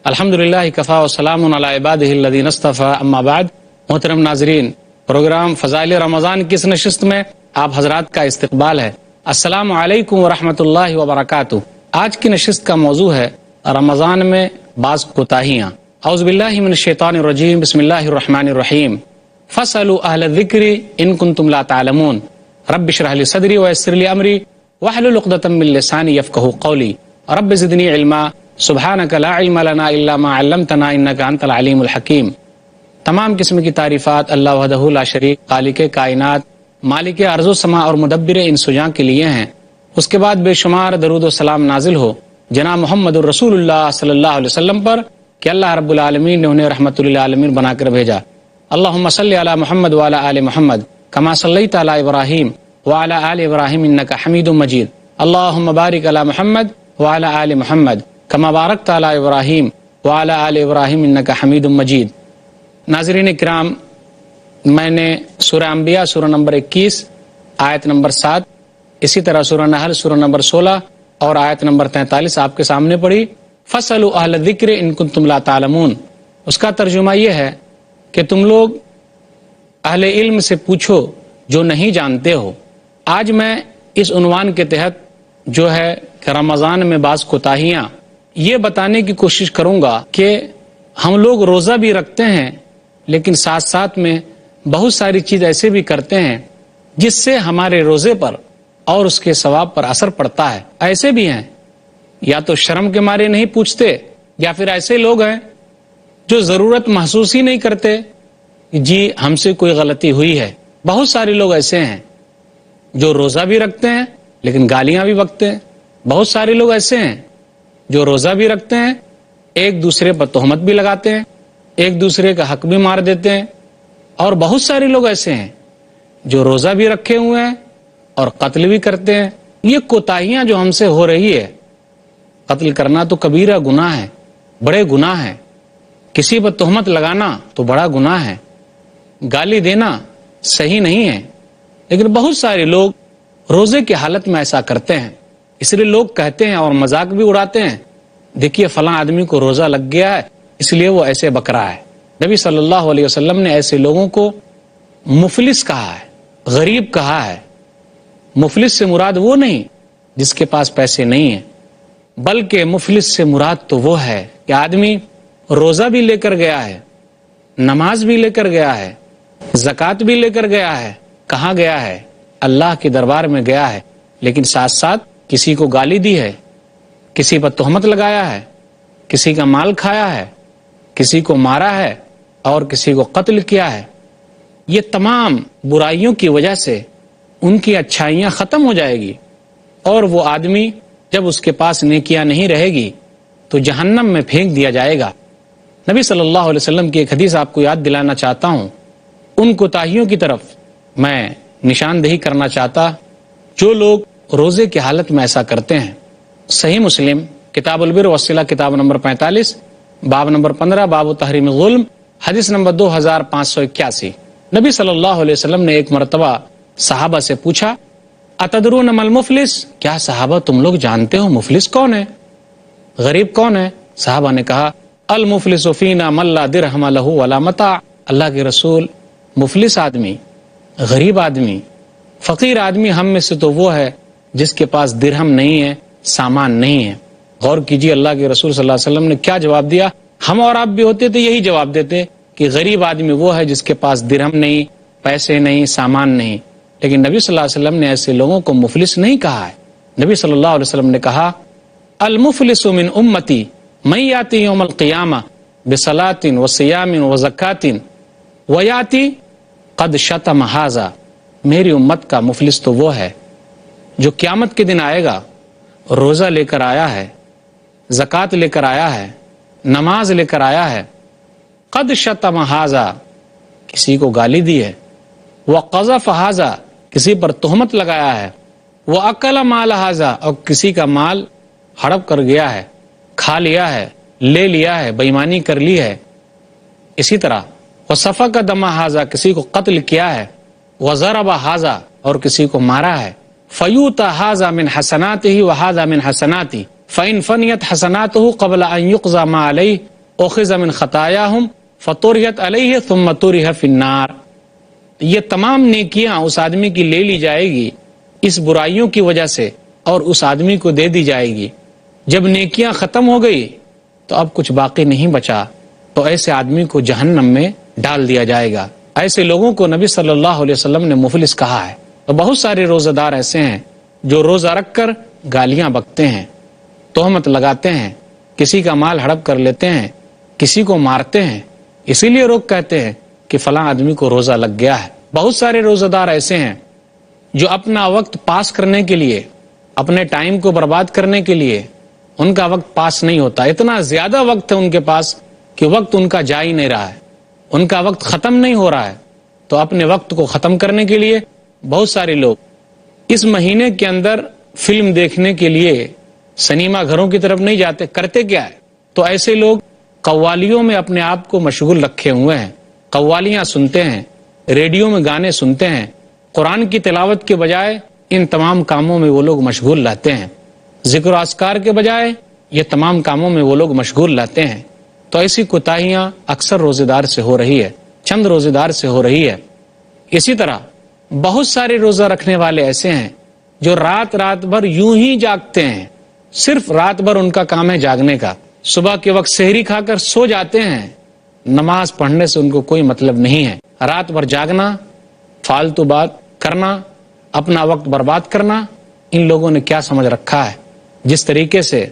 الحمدللہ کفا وسلام علی عبادہ الذین اصطفیٰ اما بعد۔ محترم ناظرین، پروگرام فضائل رمضان کی اس نشست میں آپ حضرات کا استقبال ہے۔ السلام علیکم ورحمۃ اللہ وبرکاتہ۔ آج کی نشست کا موضوع ہے رمضان میں بعض کوتاہیاں۔ اعوذ باللہ من الشیطان الرجیم، بسم اللہ الرحمن الرحیم۔ فاسألوا اہل الذکر ان کنتم لا تعلمون، رب اشرح لی صدری ویسر لی امری واحلل عقدۃ من لسانی یفقہوا قولی، رب زدنی علما سبحانک لا علم لنا الا ما علمتنا انک انت العلیم الحکیم۔ تمام قسم کی تعریفات اللہ وحدہ لا شریک، خالق کائنات، مالک ارض و سما اور مدبر انس و جاں کے لیے ہیں۔ اس کے بعد بے شمار درود و سلام نازل ہو جناب محمد الرسول اللہ صلی اللہ علیہ وسلم پر کہ اللہ رب العالمین نے انہیں رحمۃ للعالمین بنا کر بھیجا۔ اللہم صلی علی محمد وعلی آل محمد کما صلیت علی ابراہیم وعلی آل ابراہیم انک حمید مجید۔ اللہم بارک علی محمد وعلی آل محمد کما بارکت علی ابراہیم وعلی آل ابراہیم انک حمید مجید۔ ناظرین کرام، میں نے سورہ انبیاء سورہ نمبر 21 آیت نمبر 7، اسی طرح سورہ نحل سورہ نمبر 16 اور آیت نمبر 43 آپ کے سامنے پڑھی۔ فاسألوا اہل الذکر ان کنتم لا تعلمون، اس کا ترجمہ یہ ہے کہ تم لوگ اہل علم سے پوچھو جو نہیں جانتے ہو۔ آج میں اس عنوان کے تحت جو ہے کہ رمضان میں بعض کوتاہیاں، یہ بتانے کی کوشش کروں گا کہ ہم لوگ روزہ بھی رکھتے ہیں لیکن ساتھ ساتھ میں بہت ساری چیز ایسے بھی کرتے ہیں جس سے ہمارے روزے پر اور اس کے ثواب پر اثر پڑتا ہے۔ ایسے بھی ہیں یا تو شرم کے مارے نہیں پوچھتے، یا پھر ایسے لوگ ہیں جو ضرورت محسوس ہی نہیں کرتے جی ہم سے کوئی غلطی ہوئی ہے۔ بہت سارے لوگ ایسے ہیں جو روزہ بھی رکھتے ہیں لیکن گالیاں بھی بکتے ہیں۔ بہت سارے لوگ ایسے ہیں جو روزہ بھی رکھتے ہیں، ایک دوسرے پر تہمت بھی لگاتے ہیں، ایک دوسرے کا حق بھی مار دیتے ہیں۔ اور بہت سارے لوگ ایسے ہیں جو روزہ بھی رکھے ہوئے ہیں اور قتل بھی کرتے ہیں۔ یہ کوتاہیاں جو ہم سے ہو رہی ہے، قتل کرنا تو کبیرہ گناہ ہے، بڑے گناہ ہیں، کسی پر تہمت لگانا تو بڑا گناہ ہے، گالی دینا صحیح نہیں ہے، لیکن بہت سارے لوگ روزے کی حالت میں ایسا کرتے ہیں۔ اس لیے لوگ کہتے ہیں اور مذاق بھی اڑاتے ہیں، دیکھیے فلاں آدمی کو روزہ لگ گیا ہے اس لیے وہ ایسے بک رہا ہے۔ نبی صلی اللہ علیہ وسلم نے ایسے لوگوں کو مفلس کہا ہے، غریب کہا ہے۔ مفلس سے مراد وہ نہیں جس کے پاس پیسے نہیں ہیں، بلکہ مفلس سے مراد تو وہ ہے کہ آدمی روزہ بھی لے کر گیا ہے، نماز بھی لے کر گیا ہے، زکوٰۃ بھی لے کر گیا ہے، کہاں گیا ہے؟ اللہ کے دربار میں گیا ہے، لیکن ساتھ ساتھ کسی کو گالی دی ہے، کسی پر تہمت لگایا ہے، کسی کا مال کھایا ہے، کسی کو مارا ہے اور کسی کو قتل کیا ہے۔ یہ تمام برائیوں کی وجہ سے ان کی اچھائیاں ختم ہو جائے گی، اور وہ آدمی جب اس کے پاس نیکیاں نہیں رہے گی تو جہنم میں پھینک دیا جائے گا۔ نبی صلی اللہ علیہ وسلم کی ایک حدیث آپ کو یاد دلانا چاہتا ہوں، ان کوتاہیوں کی طرف میں نشاندہی کرنا چاہتا جو لوگ روزے کی حالت میں ایسا کرتے ہیں۔ صحیح مسلم کتاب البر والصلہ کتاب نمبر 45 باب نمبر 15 باب تحریم الظلم حدیث نمبر 2581۔ نبی صلی اللہ علیہ وسلم نے ایک مرتبہ صحابہ سے پوچھا، اتدرون ما المفلس، کیا صحابہ تم لوگ جانتے ہو مفلس کون ہے، غریب کون ہے؟ صحابہ نے کہا، المفلس فینا من لا درہم لہ ولا متاع۔ اللہ کے رسول، مفلس آدمی، غریب آدمی، فقیر آدمی ہم میں سے تو وہ ہے جس کے پاس درہم نہیں ہے، سامان نہیں ہے۔ غور کیجیے اللہ کے رسول صلی اللہ علیہ وسلم نے کیا جواب دیا۔ ہم اور آپ بھی ہوتے تو یہی جواب دیتے کہ غریب آدمی وہ ہے جس کے پاس درہم نہیں، پیسے نہیں، سامان نہیں، لیکن نبی صلی اللہ علیہ وسلم نے ایسے لوگوں کو مفلس نہیں کہا ہے۔ نبی صلی اللہ علیہ وسلم نے کہا، المفلس من امتی من یاتی یوم القیامہ بصلاۃ وصیام وزکاۃ ویاتی قد شتم ھذا۔ میری امت کا مفلس تو وہ ہے جو قیامت کے دن آئے گا، روزہ لے کر آیا ہے، زکوٰۃ لے کر آیا ہے، نماز لے کر آیا ہے، قد شتم ھذا، کسی کو گالی دی ہے، وقذف ھذا، کسی پر تہمت لگایا ہے، واکل مال ھذا، اور کسی کا مال ہڑپ کر گیا ہے، کھا لیا ہے، لے لیا ہے، بے ایمانی کر لی ہے۔ اسی طرح وسفک دم ھذا، کسی کو قتل کیا ہے، وضرب ھذا، اور کسی کو مارا ہے، فیوتا ھذا من حسناتہ وھذا من حسناتی فإن فنیت حسناتہ قبل ان یقضى ما علیہ اخذ من خطاياهم فطرحت علیہ ثم طرح فی النار. یہ تمام نیکیاں اس آدمی کی لے لی جائے گی اس برائیوں کی وجہ سے اور اس آدمی کو دے دی جائے گی. جب نیکیاں ختم ہو گئی تو اب کچھ باقی نہیں بچا تو ایسے آدمی کو جہنم میں ڈال دیا جائے گا. ایسے لوگوں کو نبی صلی اللہ علیہ وسلم نے مفلس کہا ہے. تو بہت سارے روزہ دار ایسے ہیں جو روزہ رکھ کر گالیاں بکتے ہیں، تہمت لگاتے ہیں، کسی کا مال ہڑپ کر لیتے ہیں، کسی کو مارتے ہیں. اسی لیے لوگ کہتے ہیں کہ فلاں آدمی کو روزہ لگ گیا ہے. بہت سارے روزہ دار ایسے ہیں جو اپنا وقت پاس کرنے کے لیے، اپنے ٹائم کو برباد کرنے کے لیے، ان کا وقت پاس نہیں ہوتا. اتنا زیادہ وقت ہے ان کے پاس کہ وقت ان کا جا ہی نہیں رہا ہے، ان کا وقت ختم نہیں ہو رہا ہے. تو اپنے وقت کو ختم کرنے کے لیے بہت سارے لوگ اس مہینے کے اندر فلم دیکھنے کے لیے سنیما گھروں کی طرف نہیں جاتے. کرتے کیا ہے؟ تو ایسے لوگ قوالیوں میں اپنے آپ کو مشغول رکھے ہوئے ہیں، قوالیاں سنتے ہیں، ریڈیو میں گانے سنتے ہیں. قرآن کی تلاوت کے بجائے ان تمام کاموں میں وہ لوگ مشغول رہتے ہیں. ذکر و اذکار کے بجائے یہ تمام کاموں میں وہ لوگ مشغول رہتے ہیں. تو ایسی کوتاہیاں اکثر روزہ دار سے ہو رہی ہے، چند روزہ دار سے ہو رہی ہے. اسی طرح بہت سارے روزہ رکھنے والے ایسے ہیں جو رات بھر یوں ہی جاگتے ہیں. صرف رات بھر ان کا کام ہے جاگنے کا. صبح کے وقت سحری کھا کر سو جاتے ہیں، نماز پڑھنے سے ان کو کوئی مطلب نہیں ہے. رات بھر جاگنا، فالتو بات کرنا، اپنا وقت برباد کرنا، ان لوگوں نے کیا سمجھ رکھا ہے. جس طریقے سے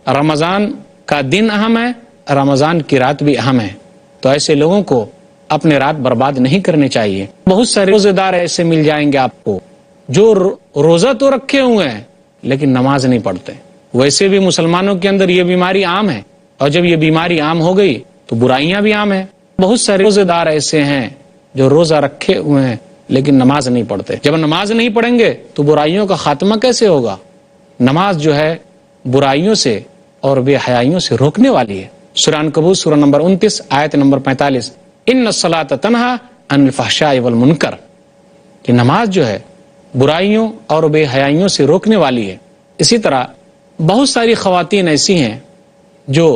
رمضان کا دن اہم ہے، رمضان کی رات بھی اہم ہے. تو ایسے لوگوں کو اپنے رات برباد نہیں کرنے چاہیے. بہت سارے روزے دار ایسے مل جائیں گے آپ کو جو روزہ تو رکھے ہوئے ہیں لیکن نماز نہیں پڑھتے. ویسے بھی مسلمانوں کے اندر یہ بیماری عام ہے، اور جب یہ بیماری عام ہو گئی تو برائیاں بھی عام ہیں. بہت سارے روزے دار ایسے ہیں جو روزہ رکھے ہوئے ہیں لیکن نماز نہیں پڑھتے. جب نماز نہیں پڑھیں گے تو برائیوں کا خاتمہ کیسے ہوگا؟ نماز جو ہے برائیوں سے اور بے حیائیوں سے روکنے والی ہے. سورہ عنکبوت سورہ نمبر 29 آیت نمبر 45، ان الصلاۃ تنہی عن الفحشاء والمنکر، کہ نماز جو ہے برائیوں اور بے حیائیوں سے روکنے والی ہے. اسی طرح بہت ساری خواتین ایسی ہیں جو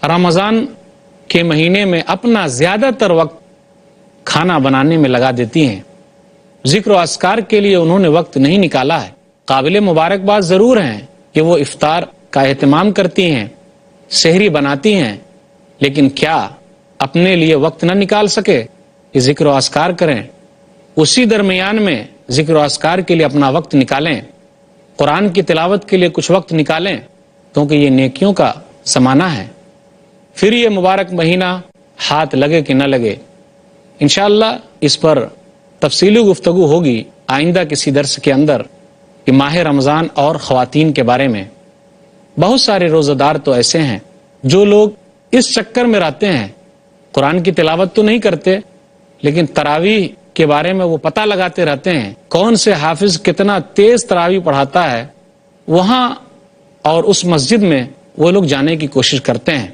رمضان کے مہینے میں اپنا زیادہ تر وقت کھانا بنانے میں لگا دیتی ہیں. ذکر و اذکار کے لیے انہوں نے وقت نہیں نکالا ہے. قابل مبارکباد ضرور ہیں کہ وہ افطار کا اہتمام کرتی ہیں، سحری بناتی ہیں، لیکن کیا اپنے لیے وقت نہ نکال سکے کہ ذکر و اذکار کریں؟ اسی درمیان میں ذکر و اذکار کے لیے اپنا وقت نکالیں، قرآن کی تلاوت کے لیے کچھ وقت نکالیں، کیونکہ یہ نیکیوں کا زمانہ ہے. پھر یہ مبارک مہینہ ہاتھ لگے کہ نہ لگے، انشاءاللہ اس پر تفصیلی گفتگو ہوگی آئندہ کسی درس کے اندر کہ ماہ رمضان اور خواتین کے بارے میں. بہت سارے روزہ دار تو ایسے ہیں جو لوگ اس چکر میں رہتے ہیں، قرآن کی تلاوت تو نہیں کرتے لیکن تراویح کے بارے میں وہ پتہ لگاتے رہتے ہیں کون سے حافظ کتنا تیز تراویح پڑھاتا ہے. وہاں اور اس مسجد میں وہ لوگ جانے کی کوشش کرتے ہیں.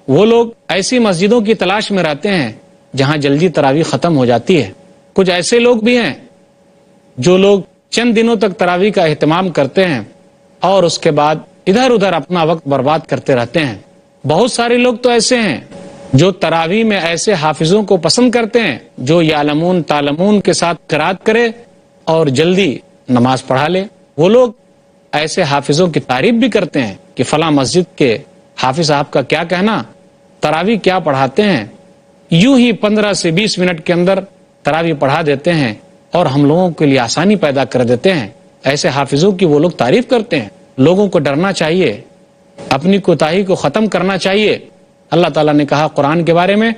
وہ لوگ ایسی مسجدوں کی تلاش میں رہتے ہیں جہاں جلدی تراویح ختم ہو جاتی ہے. کچھ ایسے لوگ بھی ہیں جو لوگ چند دنوں تک تراویح کا اہتمام کرتے ہیں اور اس کے بعد ادھر ادھر اپنا وقت برباد کرتے رہتے ہیں. بہت سارے لوگ تو ایسے ہیں جو تراویح میں ایسے حافظوں کو پسند کرتے ہیں جو یعلمون تعلمون کے ساتھ قرات کرے اور جلدی نماز پڑھا لے. وہ لوگ ایسے حافظوں کی تعریف بھی کرتے ہیں کہ فلاں مسجد کے حافظ صاحب کا کیا کہنا، تراویح کیا پڑھاتے ہیں، یوں ہی 15 سے 20 منٹ کے اندر تراویح پڑھا دیتے ہیں اور ہم لوگوں کے لیے آسانی پیدا کر دیتے ہیں. ایسے حافظوں کی وہ لوگ تعریف کرتے ہیں. لوگوں کو ڈرنا چاہیے، اپنی کوتاہی کو ختم کرنا چاہیے. اللہ تعالیٰ نے کہا قرآن کے بارے میں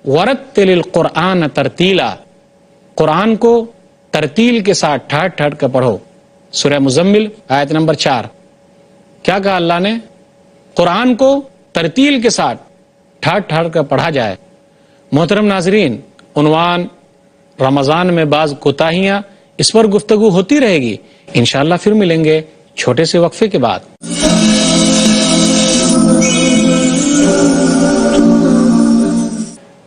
وَرَتِّلِ الْقُرْآنَ تَرْتِیلًا، قرآن کو ترتیل کے ساتھ ٹھہر ٹھہر کر پڑھو. سورہ مزمل آیت نمبر 4. کیا کہا اللہ نے؟ قرآن کو ترتیل کے ساتھ ٹھہر ٹھہر کر پڑھا جائے. محترم ناظرین، عنوان رمضان میں بعض کوتاہیاں، اس پر گفتگو ہوتی رہے گی. انشاءاللہ پھر ملیں گے چھوٹے سے وقفے کے بعد.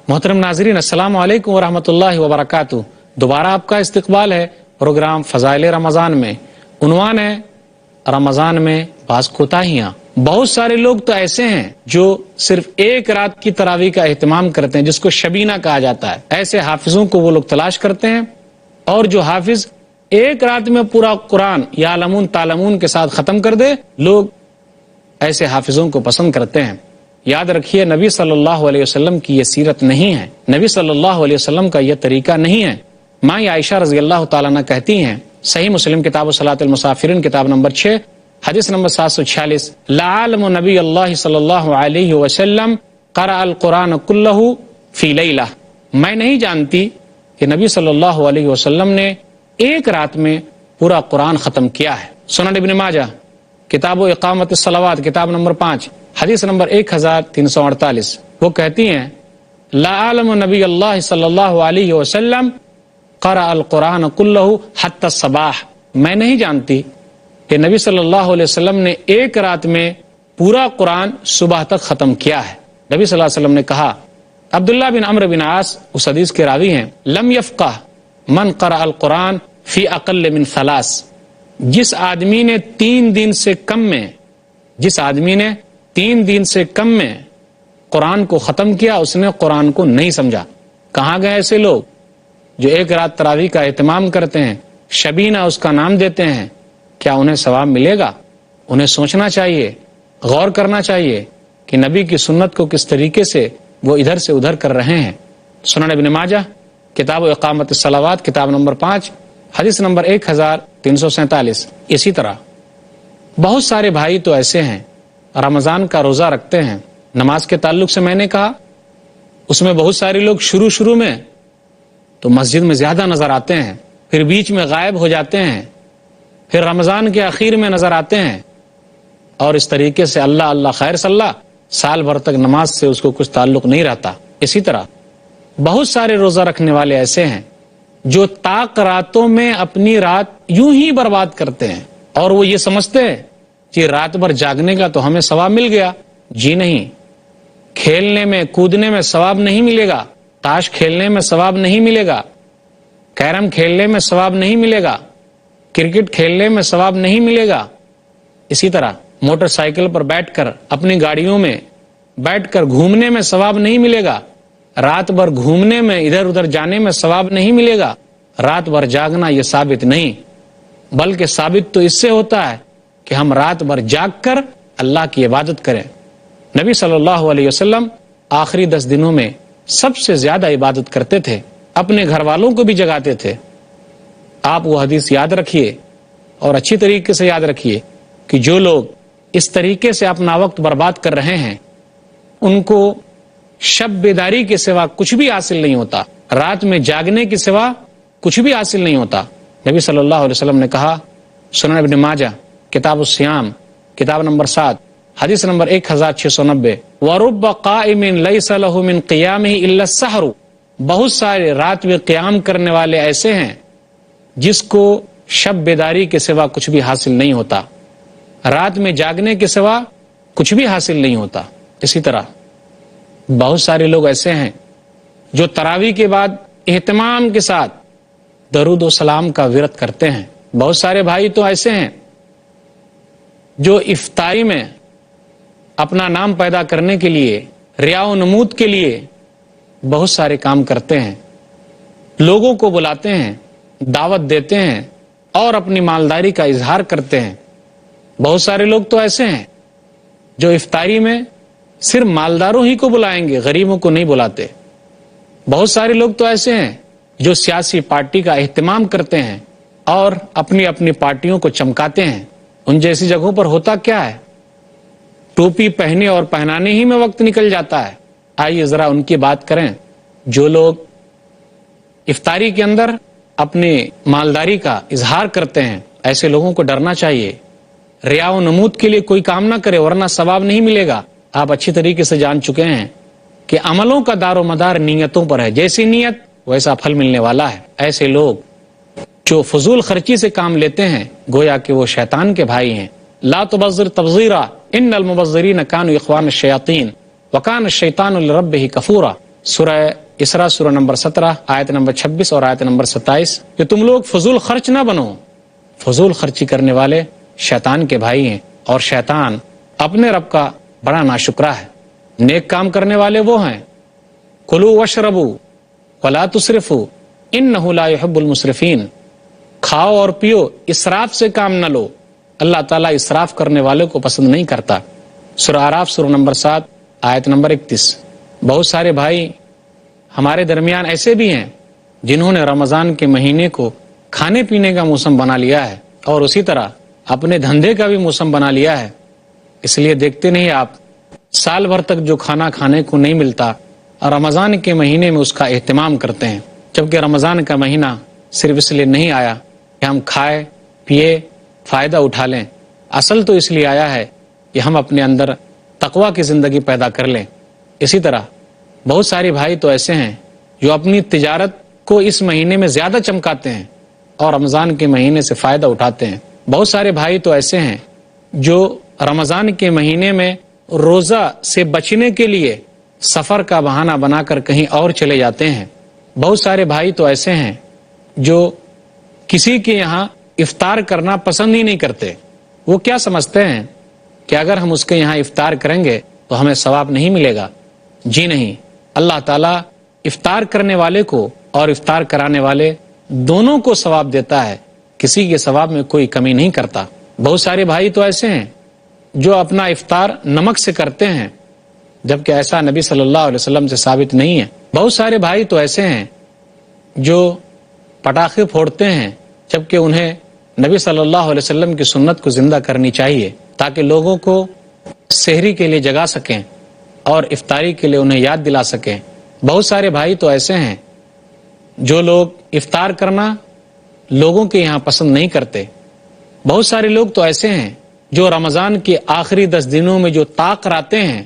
محترم ناظرین، السلام علیکم ورحمۃ اللہ وبرکاتہ. دوبارہ آپ کا استقبال ہے پروگرام فضائل رمضان میں. عنوان ہے رمضان میں بعض کوتاہیاں. بہت سارے لوگ تو ایسے ہیں جو صرف ایک رات کی تراویح کا اہتمام کرتے ہیں، جس کو شبینہ کہا جاتا ہے. ایسے حافظوں کو وہ لوگ تلاش کرتے ہیں، اور جو حافظ ایک رات میں پورا قرآن یعلمون تعلمون کے ساتھ ختم کر دے، لوگ ایسے حافظوں کو پسند کرتے ہیں. یاد رکھیے، نبی صلی اللہ علیہ وسلم کی یہ سیرت نہیں ہے، نبی صلی اللہ علیہ وسلم کا یہ طریقہ نہیں ہے. ماں عائشہ رضی اللہ تعالیٰ عنہ کہتی ہیں، صحیح مسلم کتاب صلاۃ المسافرین کتاب نمبر 6 حدیث نمبر 746، لعالم نبی اللہ صلی اللہ علیہ وسلم قرأ القرآن کلہ فی لیلہ. میں نہیں جانتی کہ نبی صلی اللہ علیہ وسلم نے ایک رات میں پورا قرآن ختم کیا ہے. سنن ابن ماجہ کتاب و اقامت الصلوات کتاب نمبر 5 حدیث نمبر 1348، وہ کہتی ہیں، لعالم نبی اللہ صلی اللہ علیہ وسلم قرأ القرآن کلہ حتی الصباح. میں نہیں جانتی کہ نبی صلی اللہ علیہ وسلم نے ایک رات میں پورا قرآن صبح تک ختم کیا ہے. نبی صلی اللہ علیہ وسلم نے کہا، عبداللہ بن عمرو بن عاص اس حدیث کے راوی ہیں، لم یفقہ من قرأ القرآن فی اقل من 3، جس آدمی نے 3 دن سے کم میں قرآن کو ختم کیا، اس نے قرآن کو نہیں سمجھا. کہاں گئے ایسے لوگ جو ایک رات تراویح کا اہتمام کرتے ہیں، شبینہ اس کا نام دیتے ہیں؟ کیا انہیں ثواب ملے گا؟ انہیں سوچنا چاہیے، غور کرنا چاہیے کہ نبی کی سنت کو کس طریقے سے وہ ادھر سے ادھر کر رہے ہیں. سنن ابن ماجہ کتاب و اقامت الصلوات کتاب نمبر 5 حدیث نمبر 1347. اسی طرح بہت سارے بھائی تو ایسے ہیں رمضان کا روزہ رکھتے ہیں. نماز کے تعلق سے میں نے کہا، اس میں بہت سارے لوگ شروع میں تو مسجد میں زیادہ نظر آتے ہیں، پھر بیچ میں غائب ہو جاتے ہیں، پھر رمضان کے آخر میں نظر آتے ہیں، اور اس طریقے سے اللہ خیر صلی اللہ سال بھر تک نماز سے اس کو کچھ تعلق نہیں رہتا. اسی طرح بہت سارے روزہ رکھنے والے ایسے ہیں جو طاق راتوں میں اپنی رات یوں ہی برباد کرتے ہیں، اور وہ یہ سمجھتے ہیں کہ رات بھر جاگنے کا تو ہمیں ثواب مل گیا. جی نہیں، کھیلنے میں کودنے میں ثواب نہیں ملے گا، تاش کھیلنے میں ثواب نہیں ملے گا، کیرم کھیلنے میں ثواب نہیں ملے گا، کرکٹ کھیلنے میں ثواب نہیں ملے گا. اسی طرح موٹر سائیکل پر بیٹھ کر اپنی گاڑیوں میں بیٹھ کر گھومنے میں ثواب نہیں ملے گا، رات بھر گھومنے میں ادھر ادھر جانے میں ثواب نہیں ملے گا. رات بھر جاگنا یہ ثابت نہیں، بلکہ ثابت تو اس سے ہوتا ہے کہ ہم رات بھر جاگ کر اللہ کی عبادت کریں. نبی صلی اللہ علیہ وسلم آخری 10 دنوں میں سب سے زیادہ عبادت کرتے تھے، اپنے گھر والوں کو بھی جگاتے تھے. آپ وہ حدیث یاد رکھیے اور اچھی طریقے سے یاد رکھیے کہ جو لوگ اس طریقے سے اپنا وقت برباد کر رہے ہیں ان کو شب بیداری کے سوا کچھ بھی حاصل نہیں ہوتا، رات میں جاگنے کے سوا کچھ بھی حاصل نہیں ہوتا. نبی صلی اللہ علیہ وسلم نے کہا، سنن ابن ماجہ کتاب الصیام کتاب نمبر 7 حدیث نمبر 1690، وَرُبَّ قَائِمٍ لَيْسَ لَهُ مِنْ قِيَامِهِ إِلَّا السَّحْرُ. بہت سارے رات میں قیام کرنے والے ایسے ہیں جس کو شب بیداری کے سوا کچھ بھی حاصل نہیں ہوتا، رات میں جاگنے کے سوا کچھ بھی حاصل نہیں ہوتا. اسی طرح بہت سارے لوگ ایسے ہیں جو تراویح کے بعد اہتمام کے ساتھ درود و سلام کا ورد کرتے ہیں. بہت سارے بھائی تو ایسے ہیں جو افطاری میں اپنا نام پیدا کرنے کے لیے، ریا و نمود کے لیے بہت سارے کام کرتے ہیں، لوگوں کو بلاتے ہیں، دعوت دیتے ہیں اور اپنی مالداری کا اظہار کرتے ہیں. بہت سارے لوگ تو ایسے ہیں جو افطاری میں صرف مالداروں ہی کو بلائیں گے، غریبوں کو نہیں بلاتے. بہت سارے لوگ تو ایسے ہیں جو سیاسی پارٹی کا اہتمام کرتے ہیں اور اپنی اپنی پارٹیوں کو چمکاتے ہیں. ان جیسی جگہوں پر ہوتا کیا ہے؟ ٹوپی پہنے اور پہنانے ہی میں وقت نکل جاتا ہے. آئیے ذرا ان کی بات کریں جو لوگ افطاری کے اندر اپنی مالداری کا اظہار کرتے ہیں. ایسے لوگوں کو ڈرنا چاہیے، ریا و نمود کے لیے کوئی کام نہ کرے ورنہ ثواب نہیں ملے گا. آپ اچھی طریقے سے جان چکے ہیں کہ عملوں کا دار و مدار نیتوں پر ہے، جیسی نیت ویسا پھل ملنے والا ہے. ایسے لوگ جو فضول خرچی سے کام لیتے ہیں گویا کہ وہ شیطان کے بھائی ہیں. لا تبذر تبذیرا ان المبذرین کانوا اخوان الشیاطین وکان الشیطان لربہ کفورا. سورہ اسراء سورہ نمبر 17 آیت نمبر 26 اور آیت نمبر 27، کہ تم لوگ فضول خرچ نہ بنو. فضول خرچی کرنے والے شیطان کے بھائی ہیں اور شیطان اپنے رب کا بڑا ناشکرا ہے۔ نیک کام کرنے والے وہ ہیں، کلوا واشربوا ولا تسرفوا انہ لا یحب المسرفین، کھاؤ اور پیو، اسراف سے کام نہ لو، اللہ تعالیٰ اسراف کرنے والے کو پسند نہیں کرتا۔ سورہ اعراف سورہ نمبر 7 آیت نمبر 31۔ بہت سارے بھائی ہمارے درمیان ایسے بھی ہیں جنہوں نے رمضان کے مہینے کو کھانے پینے کا موسم بنا لیا ہے اور اسی طرح اپنے دھندے کا بھی موسم بنا لیا ہے۔ اس لیے دیکھتے نہیں آپ، سال بھر تک جو کھانا کھانے کو نہیں ملتا رمضان کے مہینے میں اس کا اہتمام کرتے ہیں، جبکہ رمضان کا مہینہ صرف اس لیے نہیں آیا کہ ہم کھائے پیے فائدہ اٹھا لیں، اصل تو اس لیے آیا ہے کہ ہم اپنے اندر تقوی کی زندگی پیدا کر لیں۔ اسی طرح بہت سارے بھائی تو ایسے ہیں جو اپنی تجارت کو اس مہینے میں زیادہ چمکاتے ہیں اور رمضان کے مہینے سے فائدہ اٹھاتے ہیں۔ بہت سارے بھائی تو ایسے ہیں جو رمضان کے مہینے میں روزہ سے بچنے کے لیے سفر کا بہانہ بنا کر کہیں اور چلے جاتے ہیں۔ بہت سارے بھائی تو ایسے ہیں جو کسی کے یہاں افطار کرنا پسند ہی نہیں کرتے۔ وہ کیا سمجھتے ہیں کہ اگر ہم اس کے یہاں افطار کریں گے تو ہمیں ثواب نہیں ملے گا۔ جی نہیں، اللہ تعالیٰ افطار کرنے والے کو اور افطار کرانے والے دونوں کو ثواب دیتا ہے، کسی کے ثواب میں کوئی کمی نہیں کرتا۔ بہت سارے بھائی تو ایسے ہیں جو اپنا افطار نمک سے کرتے ہیں، جبکہ ایسا نبی صلی اللہ علیہ وسلم سے ثابت نہیں ہے۔ بہت سارے بھائی تو ایسے ہیں جو پٹاخے پھوڑتے ہیں، جبکہ انہیں نبی صلی اللہ علیہ وسلم کی سنت کو زندہ کرنی چاہیے تاکہ لوگوں کو سحری کے لیے جگا سکیں اور افطاری کے لیے انہیں یاد دلا سکیں۔ بہت سارے بھائی تو ایسے ہیں جو لوگ افطار کرنا لوگوں کے یہاں پسند نہیں کرتے۔ بہت سارے لوگ تو ایسے ہیں جو رمضان کے آخری 10 دنوں میں جو طاق راتیں ہیں،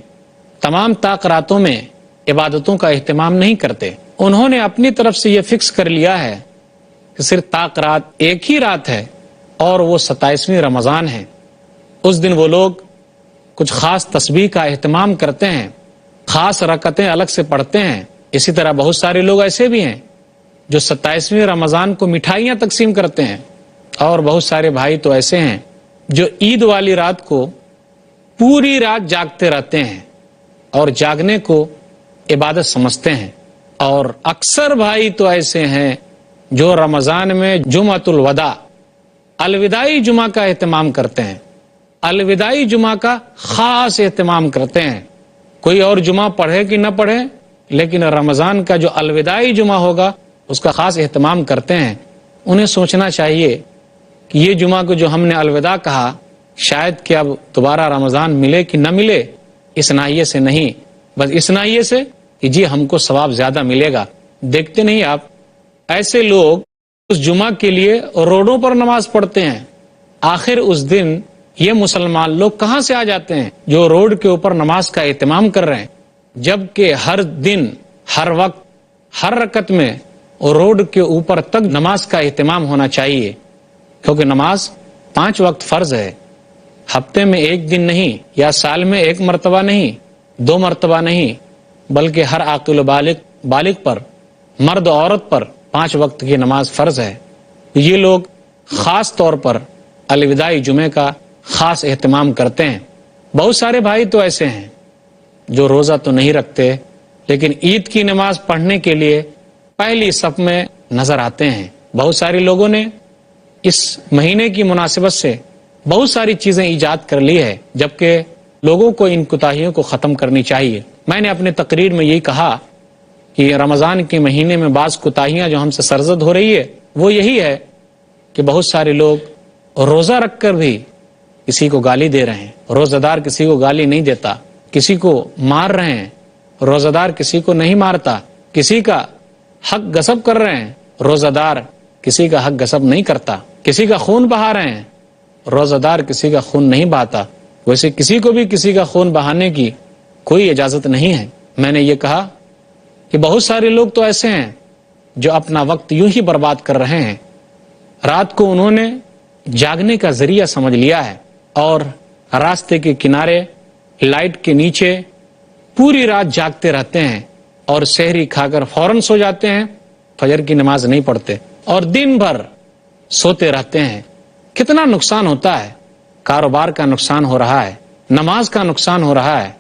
تمام طاق راتوں میں عبادتوں کا اہتمام نہیں کرتے۔ انہوں نے اپنی طرف سے یہ فکس کر لیا ہے کہ صرف طاق رات ایک ہی رات ہے اور وہ 27ویں رمضان ہے۔ اس دن وہ لوگ کچھ خاص تسبیح کا اہتمام کرتے ہیں، خاص رکعتیں الگ سے پڑھتے ہیں۔ اسی طرح بہت سارے لوگ ایسے بھی ہیں جو 27ویں رمضان کو مٹھائیاں تقسیم کرتے ہیں، اور بہت سارے بھائی تو ایسے ہیں جو عید والی رات کو پوری رات جاگتے رہتے ہیں اور جاگنے کو عبادت سمجھتے ہیں۔ اور اکثر بھائی تو ایسے ہیں جو رمضان میں جمعۃ الوداع، الوداعی جمعہ کا اہتمام کرتے ہیں، الوداعی جمعہ کا خاص اہتمام کرتے ہیں۔ کوئی اور جمعہ پڑھے کہ نہ پڑھے، لیکن رمضان کا جو الوداعی جمعہ ہوگا اس کا خاص اہتمام کرتے ہیں۔ انہیں سوچنا چاہیے کہ یہ جمعہ کو جو ہم نے الوداع کہا، شاید کہ اب دوبارہ رمضان ملے کہ نہ ملے، اس ناحیے سے نہیں، بس اس ناحیے سے کہ جی ہم کو ثواب زیادہ ملے گا۔ دیکھتے نہیں آپ، ایسے لوگ اس جمعہ کے لیے روڈوں پر نماز پڑھتے ہیں۔ آخر اس دن یہ مسلمان لوگ کہاں سے آ جاتے ہیں جو روڈ کے اوپر نماز کا اہتمام کر رہے ہیں، جبکہ ہر دن ہر وقت ہر رکعت میں روڈ کے اوپر تک نماز کا اہتمام ہونا چاہیے، کیونکہ نماز 5 وقت فرض ہے۔ ہفتے میں 1 دن نہیں، یا سال میں 1 مرتبہ نہیں، 2 مرتبہ نہیں، بلکہ ہر عاقل و بالغ پر، مرد و عورت پر 5 وقت کی نماز فرض ہے۔ یہ لوگ خاص طور پر الوداعی جمعے کا خاص اہتمام کرتے ہیں۔ بہت سارے بھائی تو ایسے ہیں جو روزہ تو نہیں رکھتے، لیکن عید کی نماز پڑھنے کے لیے پہلی صف میں نظر آتے ہیں۔ بہت سارے لوگوں نے اس مہینے کی مناسبت سے بہت ساری چیزیں ایجاد کر لی ہے، جبکہ لوگوں کو ان کوتاہیوں کو ختم کرنی چاہیے۔ میں نے اپنے تقریر میں یہی کہا کہ رمضان کے مہینے میں بعض کوتاہیاں جو ہم سے سرزد ہو رہی ہے وہ یہی ہے کہ بہت سارے لوگ روزہ رکھ کر بھی کسی کو گالی دے رہے ہیں۔ روزہ دار کسی کو گالی نہیں دیتا، کسی کو مار رہے ہیں، روزہ دار کسی کو نہیں مارتا، کسی کا حق غصب کر رہے ہیں، روزہ دار کسی کا حق غصب نہیں کرتا، کسی کا خون بہا رہے ہیں، روزہ دار کسی کا خون نہیں بہاتا۔ ویسے کسی کو بھی کسی کا خون بہانے کی کوئی اجازت نہیں ہے۔ میں نے یہ کہا کہ بہت سارے لوگ تو ایسے ہیں جو اپنا وقت یوں ہی برباد کر رہے ہیں، رات کو انہوں نے جاگنے کا ذریعہ سمجھ لیا ہے اور راستے کے کنارے لائٹ کے نیچے پوری رات جاگتے رہتے ہیں اور سحری کھا کر فوراً سو جاتے ہیں، فجر کی نماز نہیں پڑھتے اور دن بھر سوتے رہتے ہیں۔ کتنا نقصان ہوتا ہے، کاروبار کا نقصان ہو رہا ہے، نماز کا نقصان ہو رہا ہے،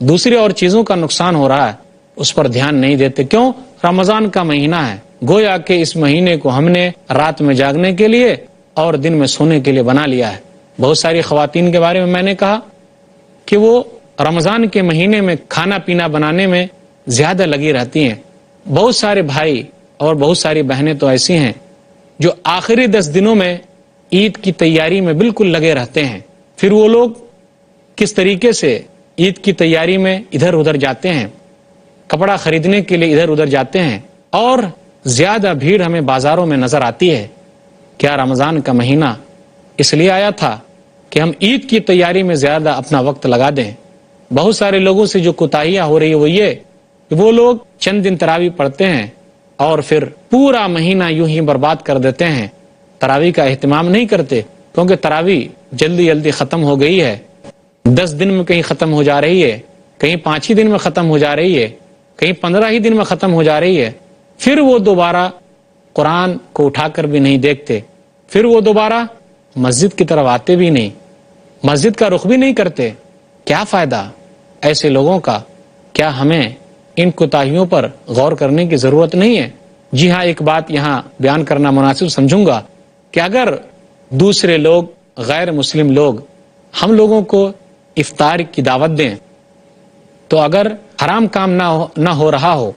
دوسری اور چیزوں کا نقصان ہو رہا ہے، اس پر دھیان نہیں دیتے. کیوں؟ رمضان کا مہینہ ہے، گویا کہ اس مہینے کو ہم نے رات میں جاگنے کے لیے اور دن میں سونے کے لیے بنا لیا ہے. بہت ساری خواتین کے بارے میں نے کہا کہ وہ رمضان کے مہینے میں کھانا پینا بنانے میں زیادہ لگی رہتی ہیں. بہت سارے بھائی اور بہت ساری بہنیں تو ایسی ہیں جو آخری 10 دنوں میں عید کی تیاری میں بالکل لگے رہتے ہیں. پھر وہ لوگ کس طریقے سے عید کی تیاری میں ادھر ادھر جاتے ہیں، کپڑا خریدنے کے لیے ادھر ادھر جاتے ہیں، اور زیادہ بھیڑ ہمیں بازاروں میں نظر آتی ہے. کیا رمضان کا مہینہ اس لیے آیا تھا کہ ہم عید کی تیاری میں زیادہ اپنا وقت لگا دیں؟ بہت سارے لوگوں سے جو کوتاہیاں ہو رہی ہے وہ یہ کہ وہ لوگ چند دن تراویح پڑھتے ہیں اور پھر پورا مہینہ یوں ہی برباد کر دیتے ہیں. تراویح کا اہتمام نہیں کرتے کیونکہ تراویح جلدی جلدی ختم ہو گئی ہے. 10 دن میں کہیں ختم ہو جا رہی ہے، کہیں 5 ہی دن میں ختم ہو جا رہی ہے، کہیں 15 ہی دن میں ختم ہو جا رہی ہے. پھر وہ دوبارہ قرآن کو اٹھا کر بھی نہیں دیکھتے، پھر وہ دوبارہ مسجد کی طرف آتے بھی نہیں، مسجد کا رخ بھی نہیں کرتے. کیا فائدہ ایسے لوگوں کا؟ کیا ہمیں ان کوتاہیوں پر غور کرنے کی ضرورت نہیں ہے؟ جی ہاں، ایک بات یہاں بیان کرنا مناسب سمجھوں گا کہ اگر دوسرے لوگ، غیر مسلم لوگ ہم لوگوں کو افطار کی دعوت دیں تو اگر حرام کام نہ ہو رہا ہو،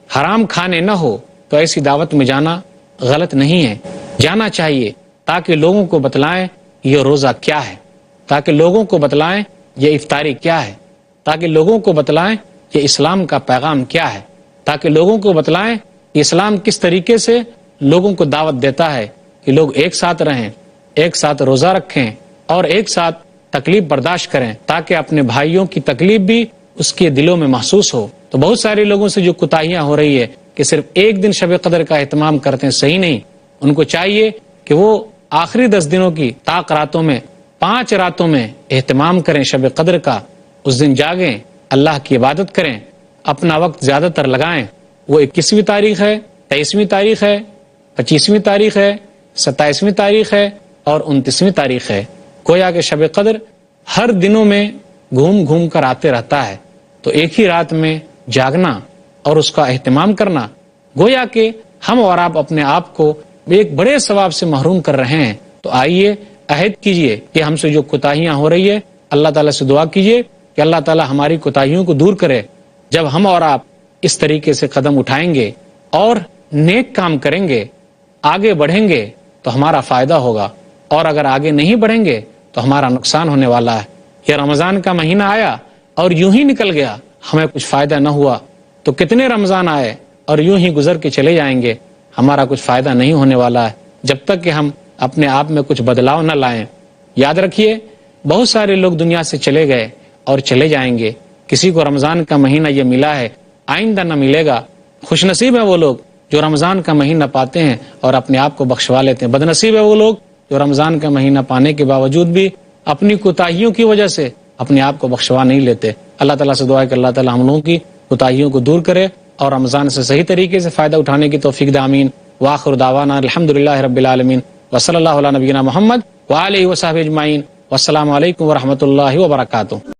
حرام کھانے نہ ہو، تو ایسی دعوت میں جانا غلط نہیں ہے. جانا چاہیے تاکہ لوگوں کو بتلائیں یہ روزہ کیا ہے، تاکہ لوگوں کو بتلائیں یہ افطاری کیا ہے، تاکہ لوگوں کو بتلائیں یہ اسلام کا پیغام کیا ہے، تاکہ لوگوں کو بتلائیں کہ اسلام کس طریقے سے لوگوں کو دعوت دیتا ہے کہ لوگ ایک ساتھ رہیں، ایک ساتھ روزہ رکھیں اور ایک ساتھ تکلیف برداشت کریں، تاکہ اپنے بھائیوں کی تکلیف بھی اس کے دلوں میں محسوس ہو. تو بہت سارے لوگوں سے جو کوتاہیاں ہو رہی ہے کہ صرف ایک دن شب قدر کا اہتمام کرتے ہیں، صحیح نہیں. ان کو چاہیے کہ وہ آخری 10 دنوں کی طاق راتوں میں 5 راتوں میں اہتمام کریں شب قدر کا. اس دن جاگیں، اللہ کی عبادت کریں، اپنا وقت زیادہ تر لگائیں. وہ 21ویں تاریخ ہے، 23ویں تاریخ ہے، 25ویں تاریخ ہے، 27ویں تاریخ ہے اور 29ویں تاریخ ہے. گویا کہ شب قدر ہر دنوں میں گھوم گھوم کر آتے رہتا ہے. تو ایک ہی رات میں جاگنا اور اس کا اہتمام کرنا، گویا کہ ہم اور آپ اپنے آپ کو ایک بڑے ثواب سے محروم کر رہے ہیں. تو آئیے عہد کیجئے کہ ہم سے جو کوتاہیاں ہو رہی ہے، اللہ تعالیٰ سے دعا کیجئے کہ اللہ تعالیٰ ہماری کوتاہیوں کو دور کرے. جب ہم اور آپ اس طریقے سے قدم اٹھائیں گے اور نیک کام کریں گے، آگے بڑھیں گے تو ہمارا فائدہ ہوگا، اور اگر آگے نہیں بڑھیں گے تو ہمارا نقصان ہونے والا ہے. یہ رمضان کا مہینہ آیا اور یوں ہی نکل گیا، ہمیں کچھ فائدہ نہ ہوا. تو کتنے رمضان آئے اور یوں ہی گزر کے چلے جائیں گے، ہمارا کچھ فائدہ نہیں ہونے والا ہے جب تک کہ ہم اپنے آپ میں کچھ بدلاؤ نہ لائیں. یاد رکھیے، بہت سارے لوگ دنیا سے چلے گئے اور چلے جائیں گے. کسی کو رمضان کا مہینہ یہ ملا ہے، آئندہ نہ ملے گا. خوش نصیب ہے وہ لوگ جو رمضان کا مہینہ پاتے ہیں اور اپنے آپ کو بخشوا لیتے ہیں. بد نصیب ہے وہ لوگ جو رمضان کا مہینہ پانے کے باوجود بھی اپنی کوتاہیوں کی وجہ سے اپنے آپ کو بخشوا نہیں لیتے. اللہ تعالیٰ سے دعا ہے کہ اللہ تعالیٰ ہم لوگوں کی کوتاہیوں کو دور کرے اور رمضان سے صحیح طریقے سے فائدہ اٹھانے کی توفیق دے. آمین. وآخر دعوانا الحمدللہ رب العالمین وصلی اللہ علی نبینا محمد وآلہ وصحبہ اجمعین. والسلام علیکم ورحمۃ اللہ وبرکاتہ.